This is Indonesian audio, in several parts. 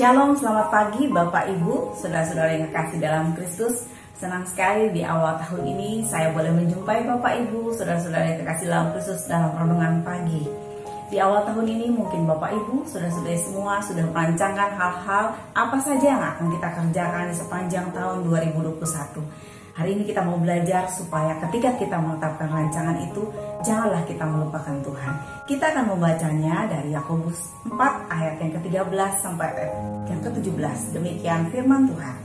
Shalom, selamat pagi Bapak Ibu, saudara-saudara yang kekasih dalam Kristus. Senang sekali di awal tahun ini saya boleh menjumpai Bapak Ibu, saudara-saudara yang kekasih dalam Kristus dalam renungan pagi. Di awal tahun ini mungkin Bapak Ibu, saudara-saudara semua sudah merancangkan hal-hal apa saja yang akan kita kerjakan di sepanjang tahun 2021. Hari ini kita mau belajar supaya ketika kita menetapkan rancangan itu, janganlah kita melupakan Tuhan. Kita akan membacanya dari Yakobus 4 ayat yang ke-13 sampai ayat yang ke-17. Demikian firman Tuhan.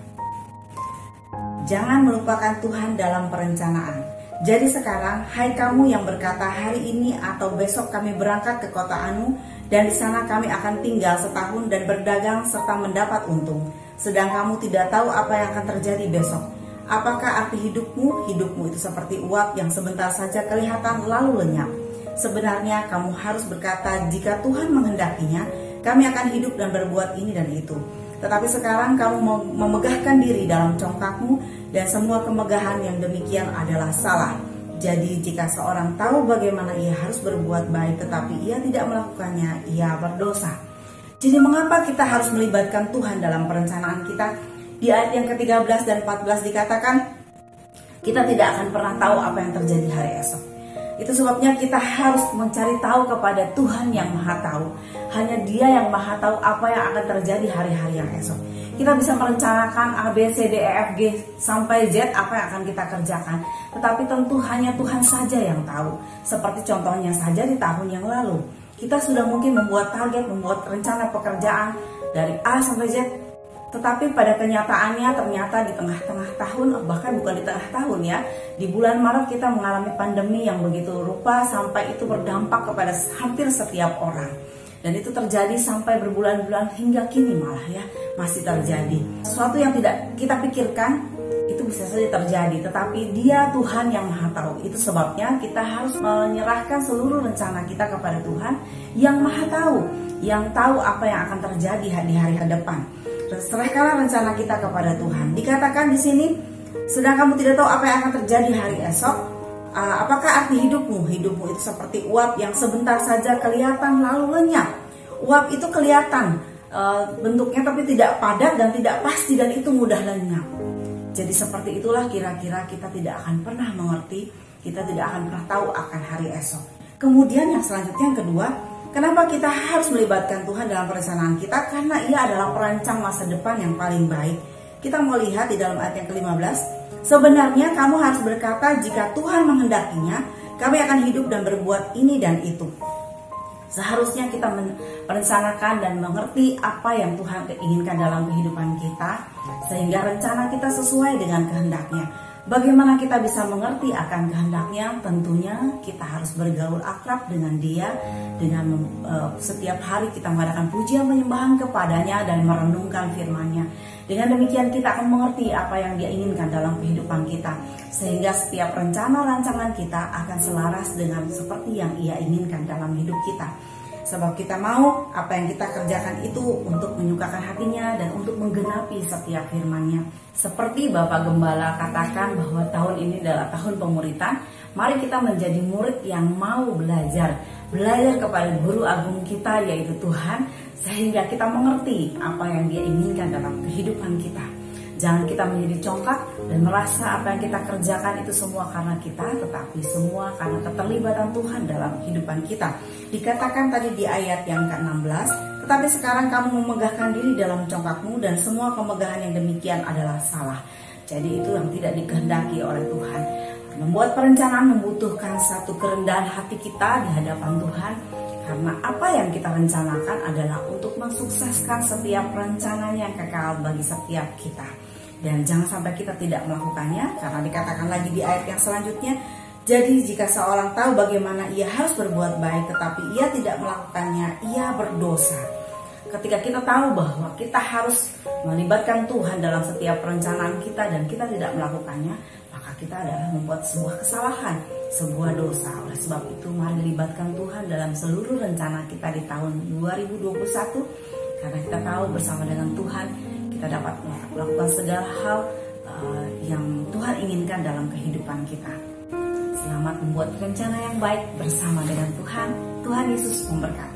Jangan melupakan Tuhan dalam perencanaan. Jadi sekarang, hai kamu yang berkata hari ini atau besok kami berangkat ke kota Anu, dan di sana kami akan tinggal setahun dan berdagang serta mendapat untung. Sedang kamu tidak tahu apa yang akan terjadi besok. Apakah arti hidupmu? Hidupmu itu seperti uap yang sebentar saja kelihatan lalu lenyap. Sebenarnya kamu harus berkata, jika Tuhan menghendakinya, kami akan hidup dan berbuat ini dan itu. Tetapi sekarang kamu memegahkan diri dalam congkakmu, dan semua kemegahan yang demikian adalah salah. Jadi jika seorang tahu bagaimana ia harus berbuat baik tetapi ia tidak melakukannya, ia berdosa. Jadi mengapa kita harus melibatkan Tuhan dalam perencanaan kita? Di ayat yang ke-13 dan 14 dikatakan, kita tidak akan pernah tahu apa yang terjadi hari esok. Itu sebabnya kita harus mencari tahu kepada Tuhan yang Maha Tahu. Hanya Dia yang Maha Tahu apa yang akan terjadi hari-hari yang esok. Kita bisa merencanakan A, B, C, D, E, F, G sampai Z apa yang akan kita kerjakan. Tetapi tentu hanya Tuhan saja yang tahu. Seperti contohnya saja di tahun yang lalu. Kita sudah mungkin membuat target, membuat rencana pekerjaan dari A sampai Z. Tetapi pada kenyataannya ternyata di tengah-tengah tahun, bahkan bukan di tengah tahun ya, di bulan Maret kita mengalami pandemi yang begitu rupa sampai itu berdampak kepada hampir setiap orang. Dan itu terjadi sampai berbulan-bulan hingga kini malah ya, masih terjadi. Sesuatu yang tidak kita pikirkan itu bisa saja terjadi, tetapi Dia Tuhan yang Maha Tahu. Itu sebabnya kita harus menyerahkan seluruh rencana kita kepada Tuhan yang Maha Tahu, yang tahu apa yang akan terjadi di hari ke depan. Serahkanlah rencana kita kepada Tuhan. Dikatakan di sini, sedang kamu tidak tahu apa yang akan terjadi hari esok. Apakah arti hidupmu? Hidupmu itu seperti uap yang sebentar saja kelihatan lalu lenyap. Uap itu kelihatan bentuknya tapi tidak padat dan tidak pasti, dan itu mudah lenyap. Jadi seperti itulah kira-kira kita tidak akan pernah mengerti, kita tidak akan pernah tahu akan hari esok. Kemudian yang selanjutnya yang kedua, kenapa kita harus melibatkan Tuhan dalam perencanaan kita? Karena Ia adalah perancang masa depan yang paling baik. Kita mau lihat di dalam ayat yang ke-15. Sebenarnya kamu harus berkata, jika Tuhan menghendakinya, kami akan hidup dan berbuat ini dan itu. Seharusnya kita merencanakan dan mengerti apa yang Tuhan inginkan dalam kehidupan kita, sehingga rencana kita sesuai dengan kehendaknya. Bagaimana kita bisa mengerti akan kehendaknya? Tentunya kita harus bergaul akrab dengan Dia, dengan setiap hari kita mengadakan pujian penyembahan kepadanya dan merenungkan firman-Nya. Dengan demikian kita akan mengerti apa yang Dia inginkan dalam kehidupan kita, sehingga setiap rencana rancangan kita akan selaras dengan seperti yang Ia inginkan dalam hidup kita. Sebab kita mau apa yang kita kerjakan itu untuk menyukakan hatinya dan untuk menggenapi setiap firman-Nya. Seperti Bapak Gembala katakan bahwa tahun ini adalah tahun pemuritan. Mari kita menjadi murid yang mau belajar kepada guru agung kita, yaitu Tuhan, sehingga kita mengerti apa yang Dia inginkan dalam kehidupan kita. Jangan kita menjadi congkak dan merasa apa yang kita kerjakan itu semua karena kita, tetapi semua karena keterlibatan Tuhan dalam kehidupan kita. Dikatakan tadi di ayat yang ke-16, tetapi sekarang kamu memegahkan diri dalam congkakmu, dan semua kemegahan yang demikian adalah salah. Jadi itu yang tidak dikehendaki oleh Tuhan. Membuat perencanaan membutuhkan satu kerendahan hati kita di hadapan Tuhan, karena apa yang kita rencanakan adalah untuk mensukseskan setiap rencana yang kekal bagi setiap kita. Dan jangan sampai kita tidak melakukannya, karena dikatakan lagi di ayat yang selanjutnya, jadi jika seorang tahu bagaimana ia harus berbuat baik tetapi ia tidak melakukannya, ia berdosa. Ketika kita tahu bahwa kita harus melibatkan Tuhan dalam setiap perencanaan kita dan kita tidak melakukannya, maka kita adalah membuat sebuah kesalahan, sebuah dosa. Oleh sebab itu mari libatkan Tuhan dalam seluruh rencana kita di tahun 2021, karena kita tahu bersama dengan Tuhan kita dapat melakukan segala hal yang Tuhan inginkan dalam kehidupan kita. Selamat membuat rencana yang baik bersama dengan Tuhan. Tuhan Yesus memberkati.